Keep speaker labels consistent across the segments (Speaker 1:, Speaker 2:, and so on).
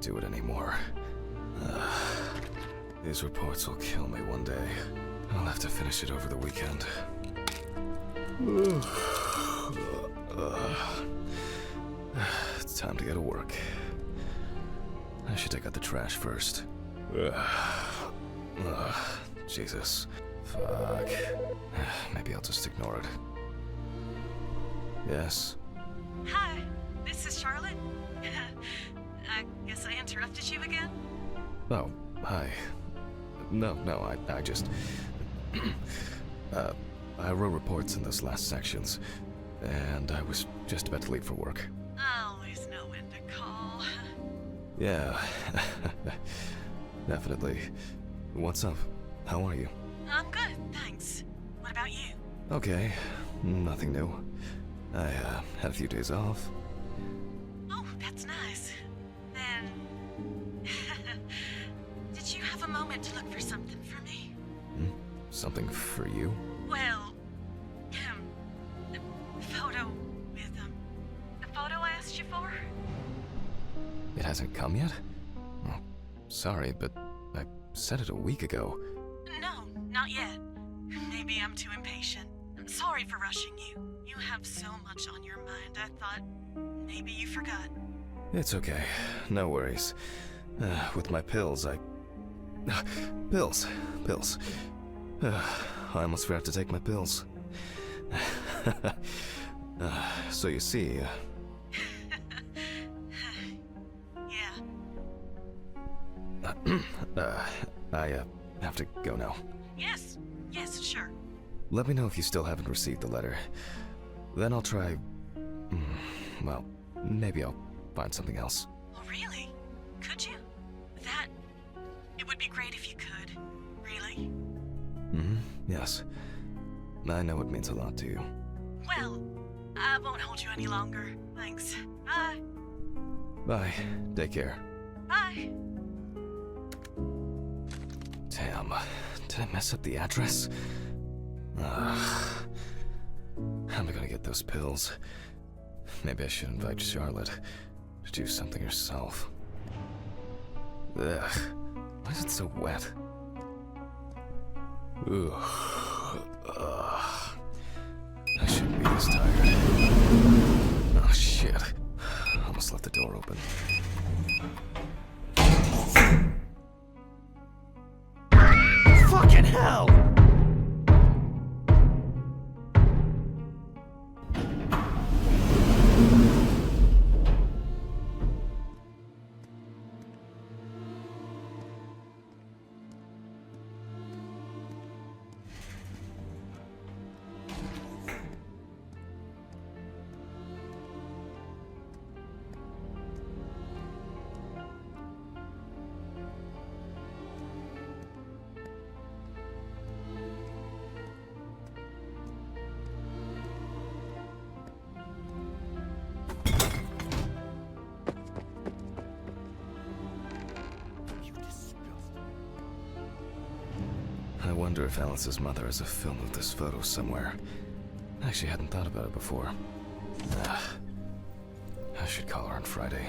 Speaker 1: do it anymore. These reports will kill me one day. I'll have to finish it over the weekend. It's time to go to work. I should take out the trash first. Jesus. Fuck. Maybe I'll just ignore it. Yes?
Speaker 2: Hi, this is Charlotte. I guess I interrupted you again?
Speaker 1: Oh, hi. No, I just... I wrote reports in those last sections, and I was just about to leave for work.
Speaker 2: I always know when to call.
Speaker 1: Yeah, definitely. What's up? How are you?
Speaker 2: I'm good, thanks. What about you?
Speaker 1: Okay, nothing new. I had a few days off.
Speaker 2: Oh, that's nice. Then... Did you have a moment to look for something for me?
Speaker 1: Something for you?
Speaker 2: Well... the photo with, the photo I asked you for?
Speaker 1: It hasn't come yet? Oh, sorry, but I said it a week ago.
Speaker 2: No, not yet. Maybe I'm too impatient. I'm sorry for rushing you. You have so much on your mind, I thought maybe you forgot.
Speaker 1: It's okay. No worries. With my pills, Pills. I almost forgot to take my pills. So you see...
Speaker 2: Yeah.
Speaker 1: I have to go now.
Speaker 2: Yes, sure.
Speaker 1: Let me know if you still haven't received the letter. Then I'll try... well, maybe I'll find something else.
Speaker 2: Oh, really? Could you? It would be great if you could. Really?
Speaker 1: Yes. I know it means a lot to you.
Speaker 2: Well, I won't hold you any longer. Thanks. Bye.
Speaker 1: Bye. Take care.
Speaker 2: Bye.
Speaker 1: Damn. Did I mess up the address? How am I gonna get those pills? Maybe I should invite Charlotte to do something herself. Ugh. Why is it so wet? Ugh. I shouldn't be this tired. Oh shit. Almost left the door open. Fucking hell! I wonder if Alice's mother has a film of this photo somewhere. I actually hadn't thought about it before. I should call her on Friday.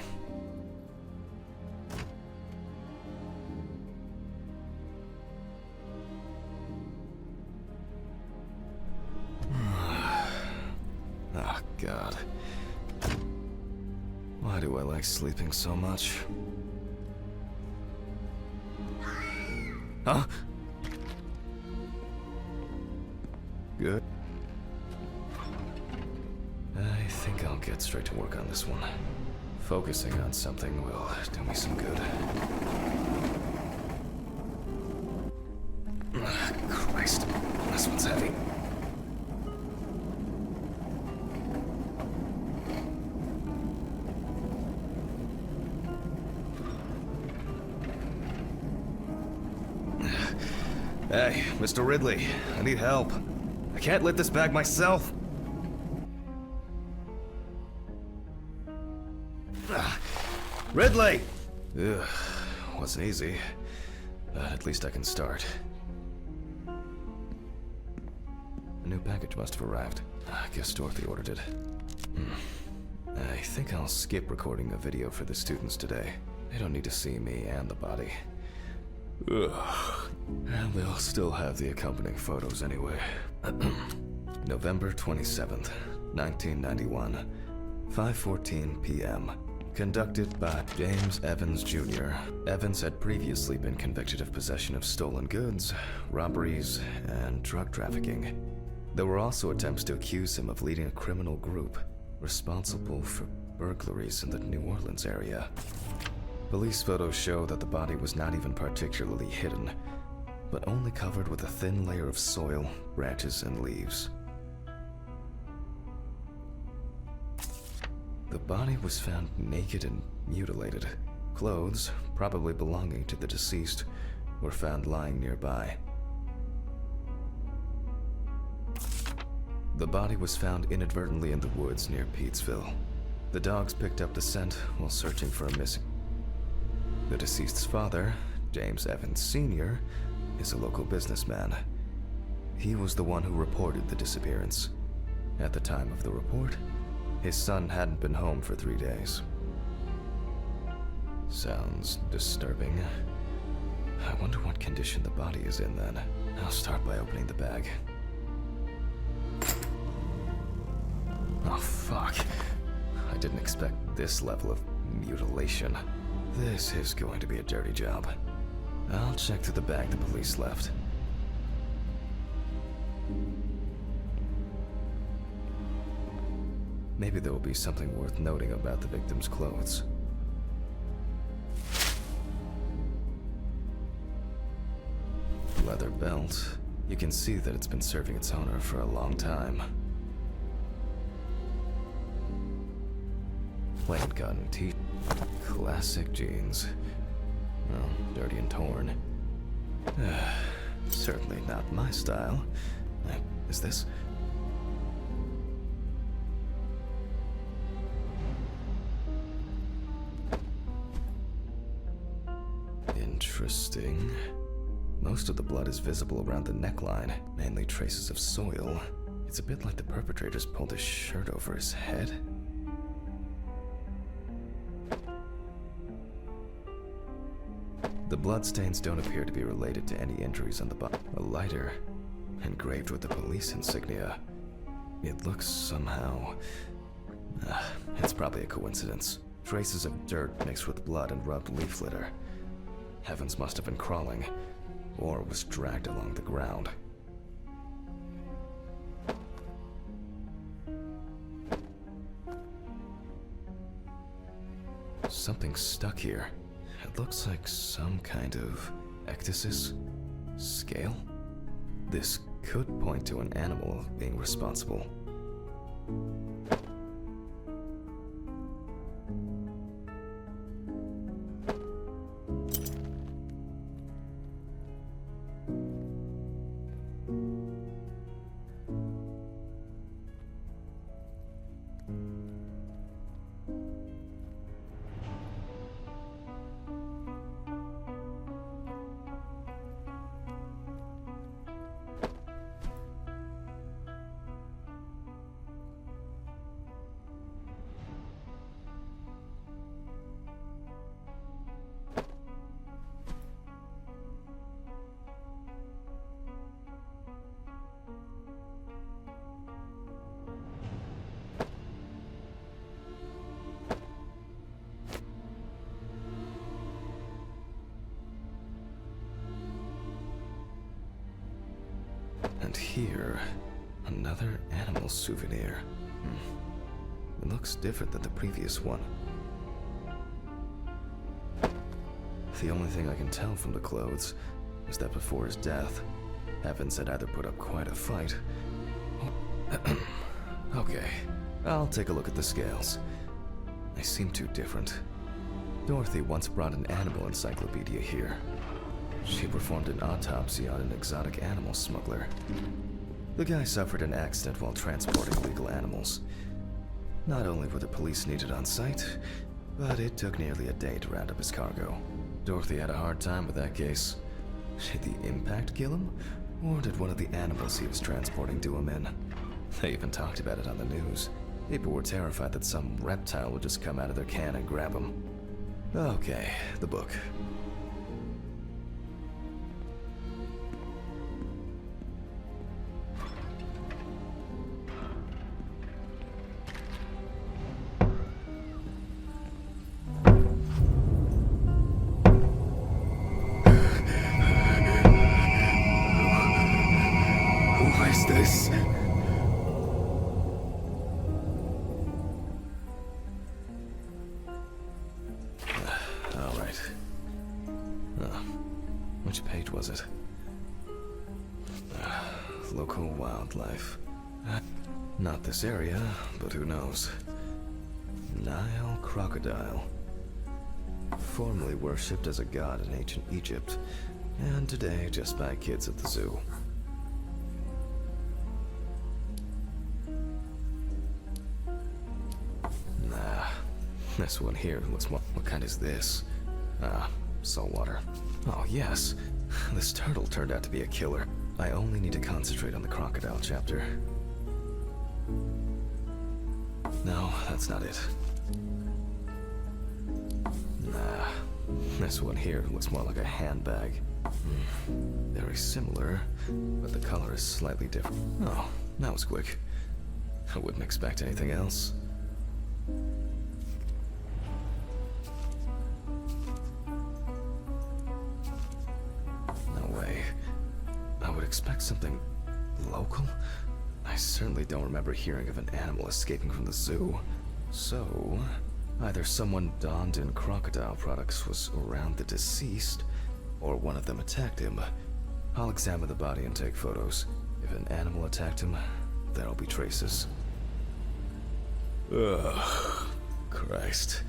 Speaker 1: Oh, God. Why do I like sleeping so much? Huh? Good. I think I'll get straight to work on this one. Focusing on something will do me some good. Christ, this one's heavy. Hey, Mr. Ridley, I need help. I can't lift this bag myself. Ridley! Ugh, wasn't easy, but at least I can start. A new package must have arrived. I guess Dorothy ordered it. I think I'll skip recording a video for the students today They don't need to see me and the body. Ugh. And they'll still have the accompanying photos anyway. November 27th, 1991, 5:14 p.m. Conducted by James Evans Jr. Evans had previously been convicted of possession of stolen goods, robberies, and drug trafficking. There were also attempts to accuse him of leading a criminal group responsible for burglaries in the New Orleans area. Police photos show that the body was not even particularly hidden, but only covered with a thin layer of soil, branches, and leaves. The body was found naked and mutilated. Clothes, probably belonging to the deceased, were found lying nearby. The body was found inadvertently in the woods near Peetsville. The dogs picked up the scent while searching for a missing. The deceased's father, James Evans Sr., is a local businessman. He was the one who reported the disappearance. At the time of the report, his son hadn't been home for 3 days. Sounds disturbing. I wonder what condition the body is in then. I'll start by opening the bag. Oh, fuck. I didn't expect this level of mutilation. This is going to be a dirty job. I'll check through the bag the police left. Maybe there will be something worth noting about the victim's clothes. Leather belt. You can see that it's been serving its owner for a long time. Plain cotton tee. Classic jeans. Well, dirty and torn. Certainly not my style. Is this? Interesting. Most of the blood is visible around the neckline, mainly traces of soil. It's a bit like the perpetrator's pulled his shirt over his head. The bloodstains don't appear to be related to any injuries on the body. A lighter, engraved with the police insignia. It looks somehow... it's probably a coincidence. Traces of dirt mixed with blood and rubbed leaf litter. Evans must have been crawling, or was dragged along the ground. Something's stuck here. It looks like some kind of ecdysis? Scale? This could point to an animal being responsible. And here, another animal souvenir. It looks different than the previous one. The only thing I can tell from the clothes is that before his death, Evans had either put up quite a fight. Okay, I'll take a look at the scales. They seem too different. Dorothy once brought an animal encyclopedia here. She performed an autopsy on an exotic animal smuggler. The guy suffered an accident while transporting illegal animals. Not only were the police needed on site, but it took nearly a day to round up his cargo. Dorothy had a hard time with that case. Did the impact kill him, or did one of the animals he was transporting do him in? They even talked about it on the news. People were terrified that some reptile would just come out of their can and grab him. Okay, the book. Who is this? All right. Which page was it? Local wildlife. Not this area, but who knows? Nile crocodile. Formerly worshipped as a god in ancient Egypt, and today just by kids at the zoo. Nah, this one here looks more... What kind is this? Saltwater. Oh, yes. This turtle turned out to be a killer. I only need to concentrate on the crocodile chapter. No, that's not it. Nah, this one here looks more like a handbag. Very similar, but the color is slightly different. Oh, that was quick. I wouldn't expect anything else. No way. I would expect something local? I certainly don't remember hearing of an animal escaping from the zoo. So, either someone donned in crocodile products was around the deceased, or one of them attacked him. I'll examine the body and take photos. If an animal attacked him, there'll be traces. Ugh, Christ.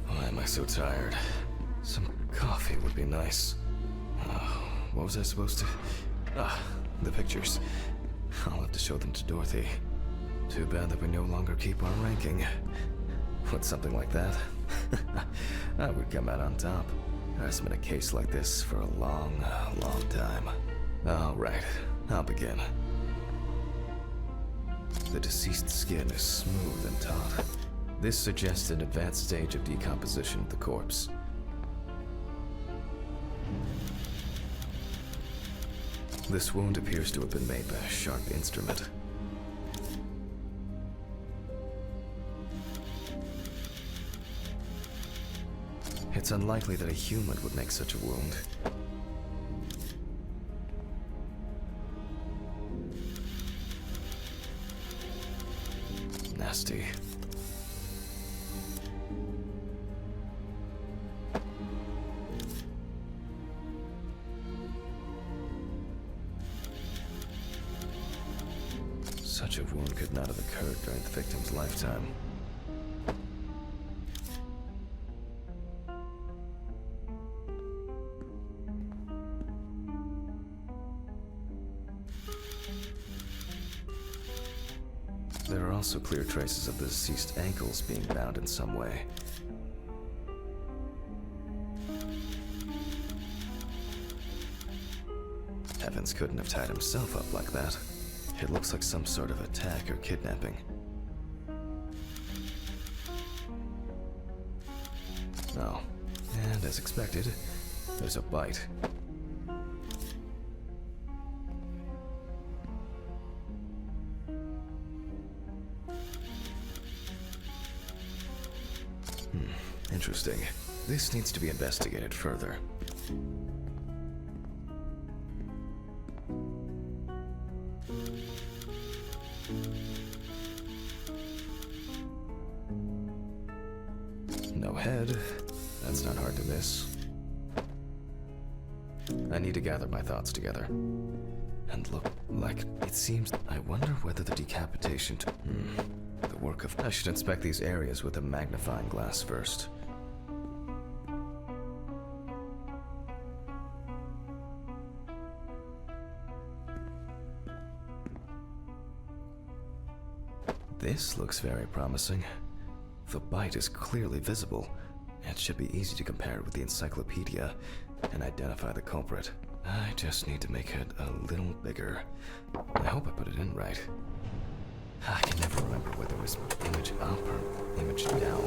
Speaker 1: Why am I so tired? Some coffee would be nice. What was I supposed to... the pictures. I'll have to show them to Dorothy. Too bad that we no longer keep our ranking. With something like that, I would come out on top. There's been a case like this for a long, long time. All right, I'll begin. The deceased skin is smooth and taut. This suggests an advanced stage of decomposition of the corpse. This wound appears to have been made by a sharp instrument. It's unlikely that a human would make such a wound. Nasty. Such a wound could not have occurred during the victim's lifetime. There are also clear traces of the deceased's ankles being bound in some way. Evans couldn't have tied himself up like that. It looks like some sort of attack or kidnapping. Oh, and as expected, there's a bite. Interesting. This needs to be investigated further. No head. That's not hard to miss. I need to gather my thoughts together. And look, like, it seems... I wonder whether the decapitation... the work of... I should inspect these areas with a magnifying glass first. This looks very promising. The bite is clearly visible. It should be easy to compare it with the encyclopedia and identify the culprit. I just need to make it a little bigger. I hope I put it in right. I can never remember whether it was image up or image down.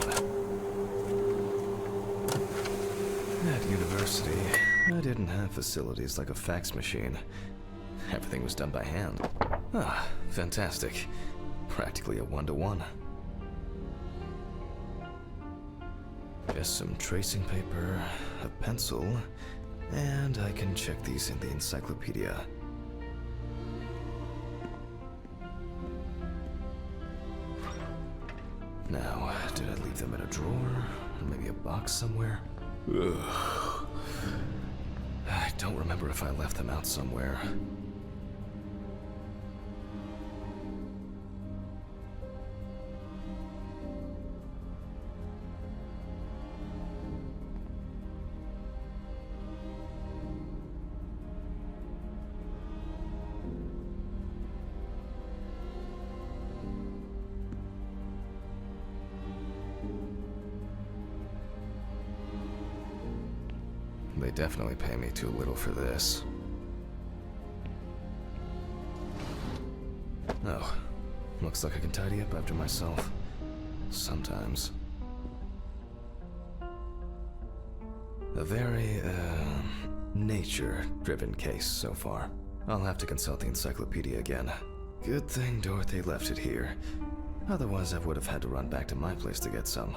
Speaker 1: At university, I didn't have facilities like a fax machine. Everything was done by hand. Ah, fantastic. Practically a one-to-one. Just some tracing paper, a pencil, and I can check these in the encyclopedia. Now, did I leave them in a drawer? Or maybe a box somewhere? Ugh. I don't remember if I left them out somewhere. They definitely pay me too little for this. Oh, looks like I can tidy up after myself. Sometimes. A very, nature-driven case so far. I'll have to consult the encyclopedia again. Good thing Dorothy left it here. Otherwise, I would have had to run back to my place to get some.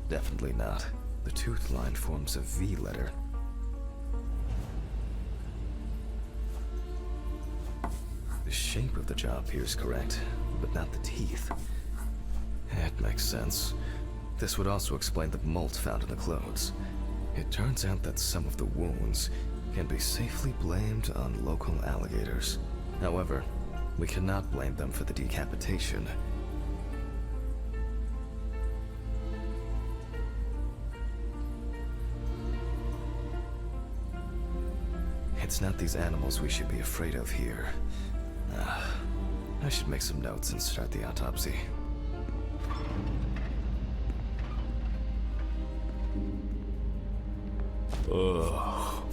Speaker 1: Definitely not. The tooth line forms a V letter. The shape of the jaw appears correct, but not the teeth. It makes sense. This would also explain the molt found in the clothes. It turns out that some of the wounds can be safely blamed on local alligators. However, we cannot blame them for the decapitation. It's not these animals we should be afraid of here. I should make some notes and start the autopsy. Ugh.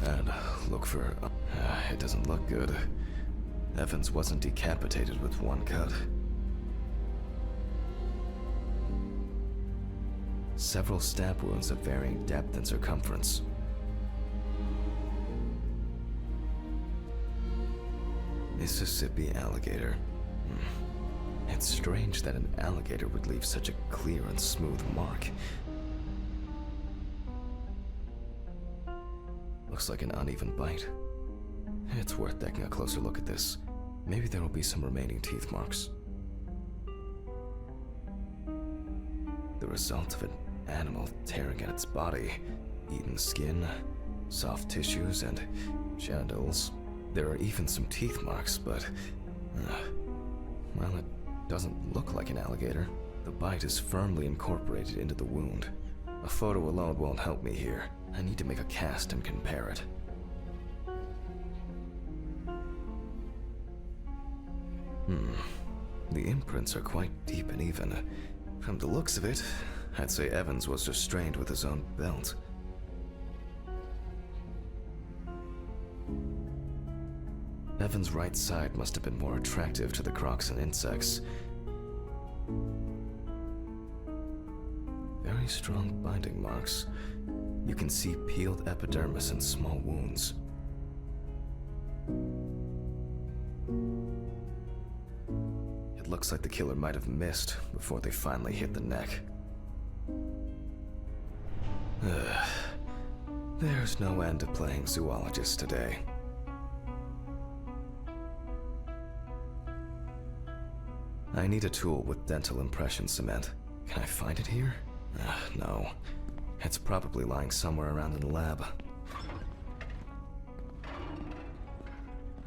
Speaker 1: And look for... it doesn't look good. Evans wasn't decapitated with one cut. Several stab wounds of varying depth and circumference. Mississippi alligator. It's strange that an alligator would leave such a clear and smooth mark. Looks like an uneven bite. It's worth taking a closer look at this. Maybe there will be some remaining teeth marks. The result of an animal tearing at its body, eaten skin, soft tissues, and genitals. There are even some teeth marks, but... well, it doesn't look like an alligator. The bite is firmly incorporated into the wound. A photo alone won't help me here. I need to make a cast and compare it. The imprints are quite deep and even. From the looks of it, I'd say Evans was restrained with his own belt. Evan's right side must have been more attractive to the crocs and insects. Very strong binding marks. You can see peeled epidermis and small wounds. It looks like the killer might have missed before they finally hit the neck. There's no end to playing zoologist today. I need a tool with dental impression cement. Can I find it here? No. It's probably lying somewhere around in the lab.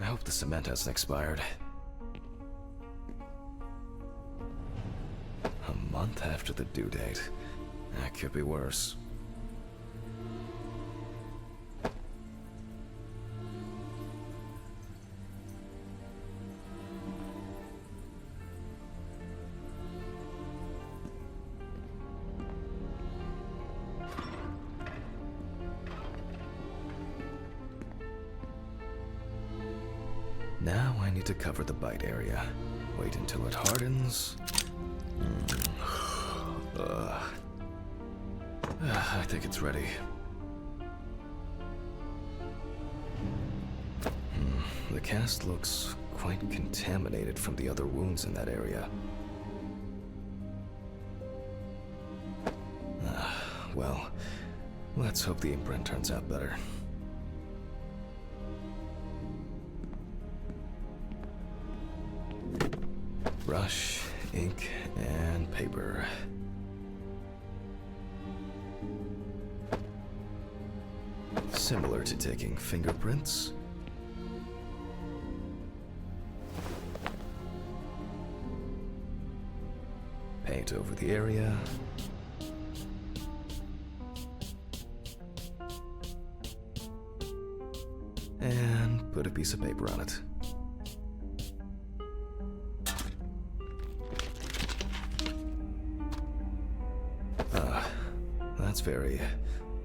Speaker 1: I hope the cement hasn't expired. A month after the due date. That could be worse. Now I need to cover the bite area. Wait until it hardens. I think it's ready. The cast looks quite contaminated from the other wounds in that area. Well, let's hope the imprint turns out better. Brush, ink, and paper. Similar to taking fingerprints. Paint over the area. And put a piece of paper on it. That's very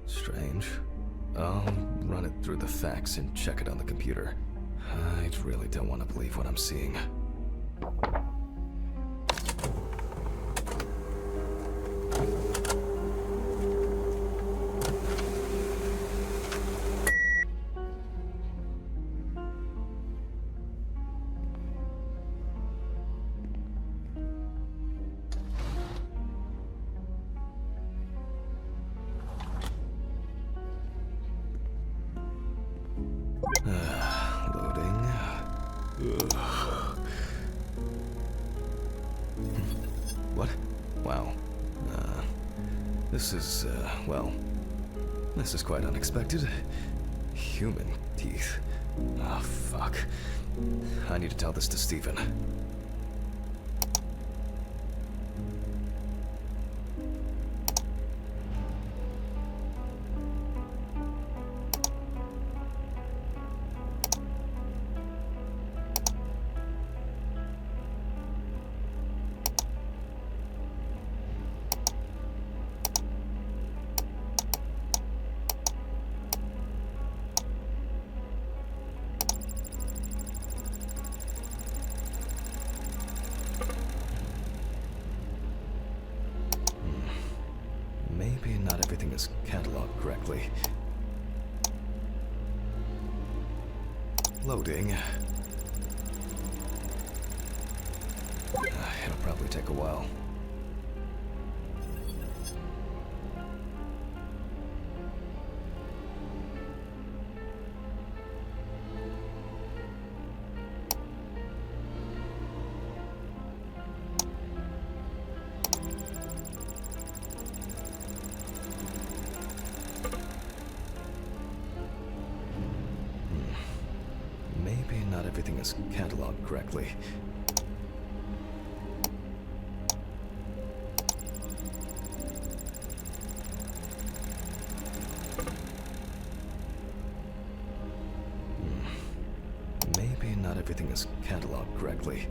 Speaker 1: strange. I'll run it through the fax and check it on the computer. I really don't want to believe what I'm seeing. Loading. What? Wow. This is, well, this is quite unexpected. Human teeth. Oh, fuck. I need to tell this to Stephen. Maybe not everything is cataloged correctly. Loading. It'll probably take a while. Maybe not everything is cataloged correctly. Maybe not everything is cataloged correctly.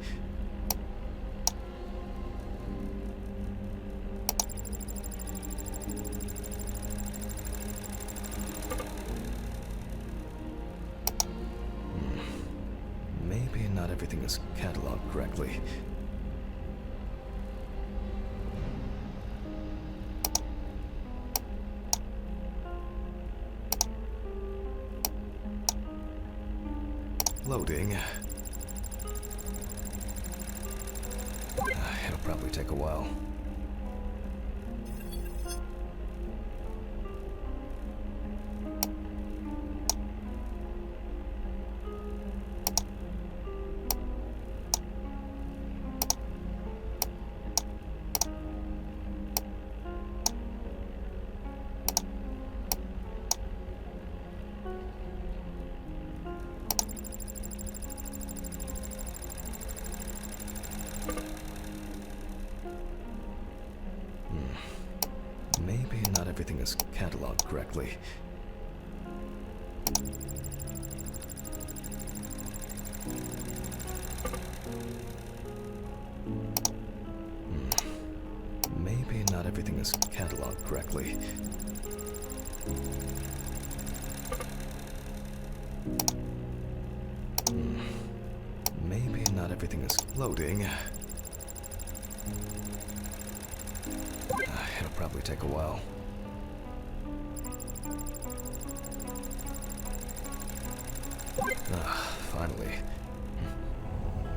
Speaker 1: catalog correctly. Loading. It'll probably take a while. Maybe not everything is cataloged correctly. Maybe not everything is cataloged correctly. Maybe not everything is loading. It'll probably take a while. Finally.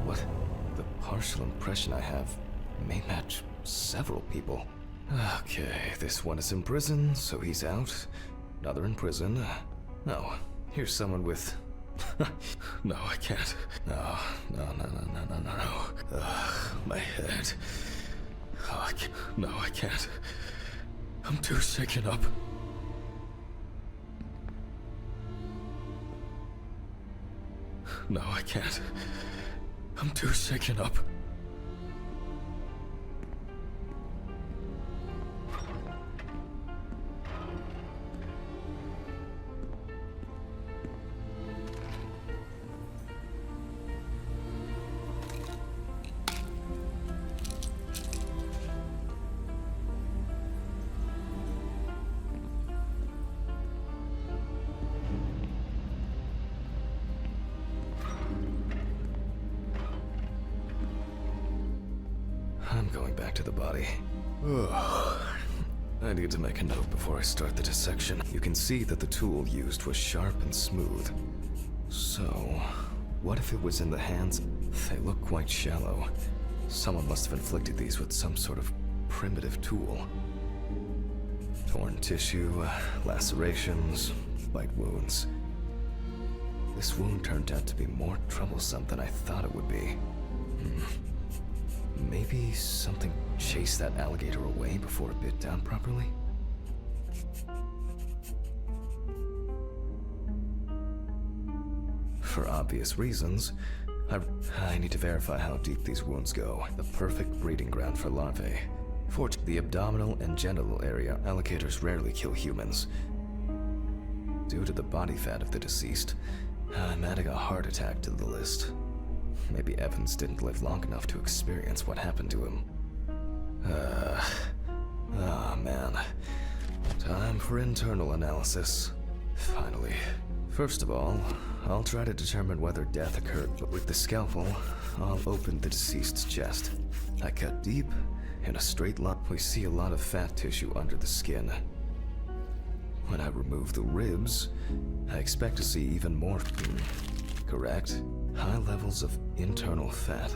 Speaker 1: What? The partial impression I have may match several people. Okay, this one is in prison, so he's out. Another in prison. No, here's someone with... No, I can't. No. My head. Oh, no, I can't. I'm too shaken up. No, I can't. I'm too shaken up. I'm going back to the body. I need to make a note before I start the dissection. You can see that the tool used was sharp and smooth. So, what if it was in the hands? They look quite shallow. Someone must have inflicted these with some sort of primitive tool. Torn tissue, lacerations, bite wounds. This wound turned out to be more troublesome than I thought it would be. Maybe something chased that alligator away before it bit down properly? For obvious reasons, I need to verify how deep these wounds go. The perfect breeding ground for larvae. For the abdominal and genital area, alligators rarely kill humans. Due to the body fat of the deceased, I'm adding a heart attack to the list. Maybe Evans didn't live long enough to experience what happened to him. Man. Time for internal analysis. Finally. First of all, I'll try to determine whether death occurred. With the scalpel, I'll open the deceased's chest. I cut deep, in a straight line. We see a lot of fat tissue under the skin. When I remove the ribs, I expect to see even more. Correct. High levels of internal fat.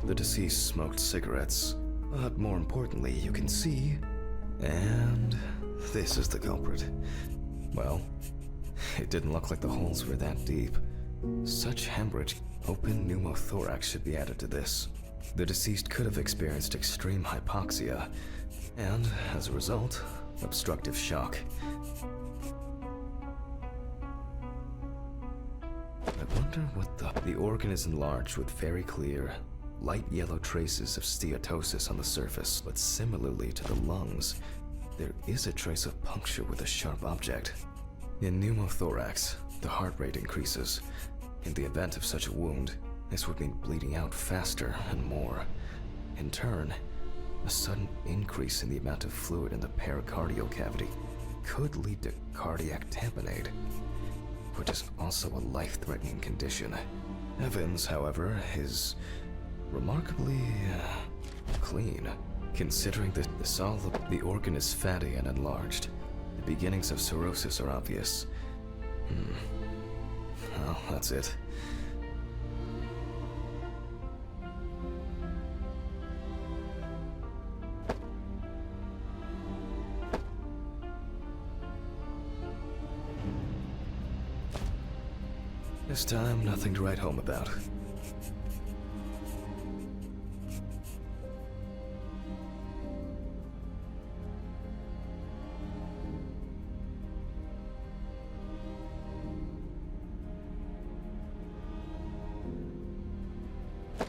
Speaker 1: The deceased smoked cigarettes. But more importantly, you can see... And... this is the culprit. Well, it didn't look like the holes were that deep. Such hemorrhage, open pneumothorax should be added to this. The deceased could have experienced extreme hypoxia, and, as a result, obstructive shock. I wonder what the organ is enlarged with very clear, light yellow traces of steatosis on the surface, but similarly to the lungs, there is a trace of puncture with a sharp object. In pneumothorax, the heart rate increases. In the event of such a wound, this would mean bleeding out faster and more. In turn, a sudden increase in the amount of fluid in the pericardial cavity could lead to cardiac tamponade, which is also a life-threatening condition. Evans, however, is remarkably clean. Considering the organ is fatty and enlarged, the beginnings of cirrhosis are obvious. Well, that's it. This time, nothing to write home about.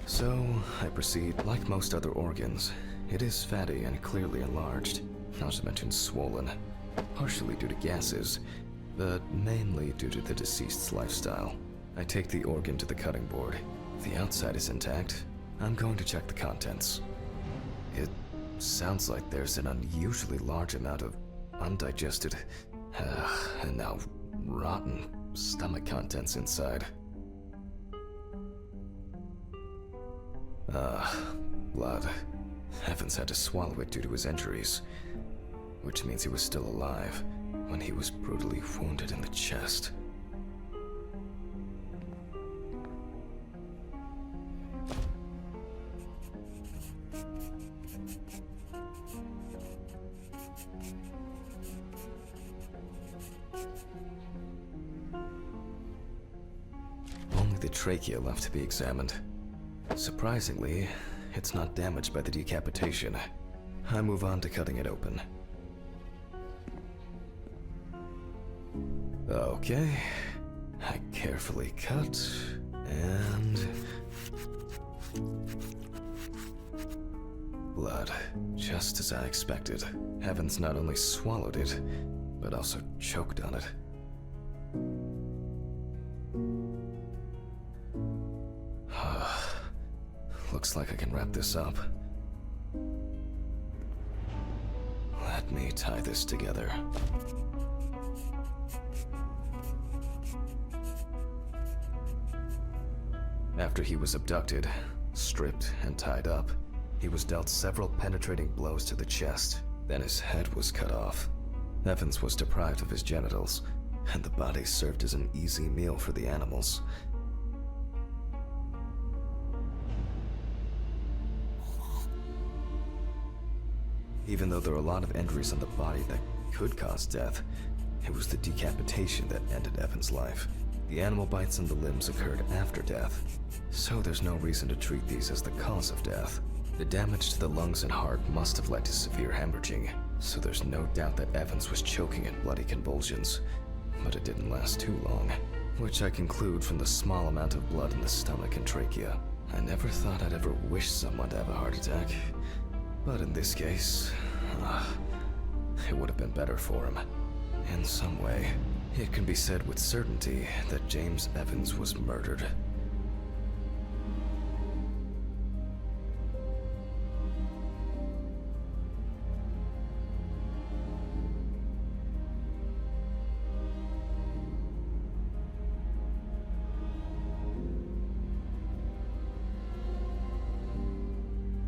Speaker 1: So, I proceed. Like most other organs, it is fatty and clearly enlarged, not to mention swollen, partially due to gases, but mainly due to the deceased's lifestyle. I take the organ to the cutting board. If the outside is intact, I'm going to check the contents. It sounds like there's an unusually large amount of undigested, and now rotten stomach contents inside. Blood. Evans had to swallow it due to his injuries, which means he was still alive when he was brutally wounded in the chest. Only the trachea left to be examined. Surprisingly, it's not damaged by the decapitation. I move on to cutting it open. Okay. I carefully cut, and... blood, just as I expected. Evans not only swallowed it, but also choked on it. Looks like I can wrap this up. Let me tie this together. After he was abducted, stripped, and tied up, he was dealt several penetrating blows to the chest. Then his head was cut off. Evans was deprived of his genitals, and the body served as an easy meal for the animals. Even though there are a lot of injuries on the body that could cause death, it was the decapitation that ended Evan's life. The animal bites on the limbs occurred after death, so there's no reason to treat these as the cause of death. The damage to the lungs and heart must have led to severe hemorrhaging, so there's no doubt that Evans was choking in bloody convulsions, but it didn't last too long, which I conclude from the small amount of blood in the stomach and trachea. I never thought I'd ever wish someone to have a heart attack. But in this case, it would have been better for him. In some way, it can be said with certainty that James Evans was murdered.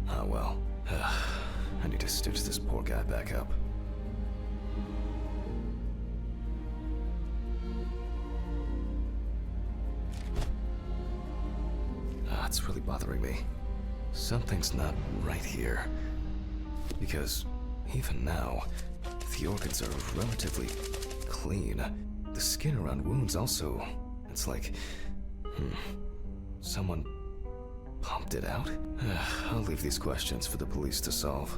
Speaker 1: Ah well. I need to stitch this poor guy back up. It's really bothering me. Something's not right here. Because even now, the organs are relatively clean. The skin around wounds also, it's like, someone pumped it out? I'll leave these questions for the police to solve.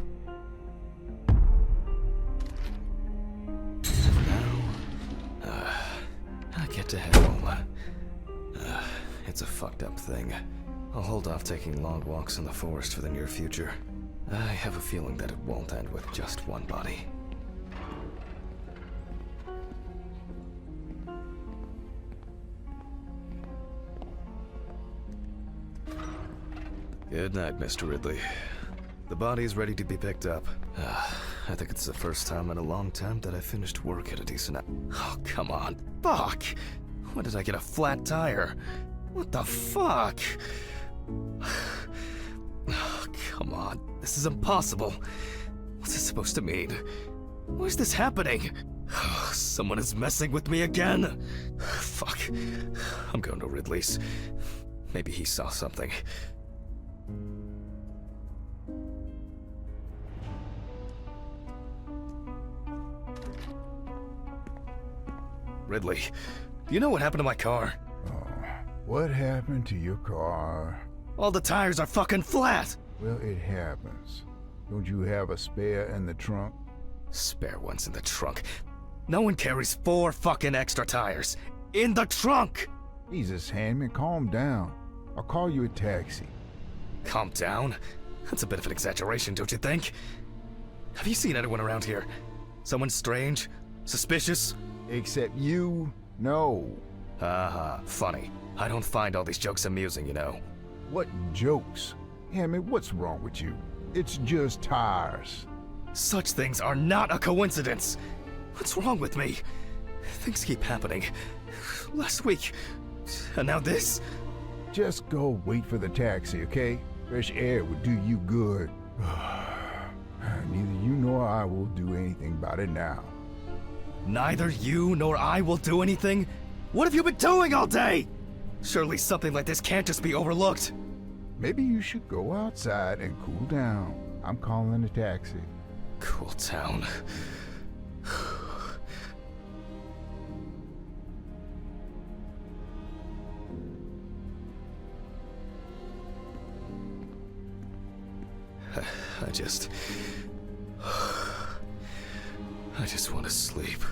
Speaker 1: Now, I get to head home. It's a fucked up thing. I'll hold off taking long walks in the forest for the near future. I have a feeling that it won't end with just one body. Good night, Mr. Ridley. The body's ready to be picked up. I think it's the first time in a long time that I finished work at a decent hour. Oh, come on. Fuck! When did I get a flat tire? What the fuck? Come on, this is impossible. What's this supposed to mean? Why is this happening? Someone is messing with me again. Fuck. I'm going to Ridley's. Maybe he saw something. Ridley, do you know what happened to my car?
Speaker 3: Oh, what happened to your car?
Speaker 1: All the tires are fucking flat!
Speaker 3: Well, it happens. Don't you have a spare in the trunk?
Speaker 1: Spare ones in the trunk. No one carries 4 fucking extra tires. In the trunk!
Speaker 3: Jesus, Handman, calm down. I'll call you a taxi.
Speaker 1: Calm down? That's a bit of an exaggeration, don't you think? Have you seen anyone around here? Someone strange? Suspicious?
Speaker 3: Except you? No.
Speaker 1: Haha, funny. I don't find all these jokes amusing, you know.
Speaker 3: What jokes? Handman, what's wrong with you? It's just tires.
Speaker 1: Such things are not a coincidence! What's wrong with me? Things keep happening. Last week, and now this.
Speaker 3: Just go wait for the taxi, okay? Fresh air would do you good. Neither you nor I will do anything about it now.
Speaker 1: Neither you nor I will do anything? What have you been doing all day? Surely something like this can't just be overlooked.
Speaker 3: Maybe you should go outside and cool down. I'm calling a taxi.
Speaker 1: Cool down. I just want to sleep.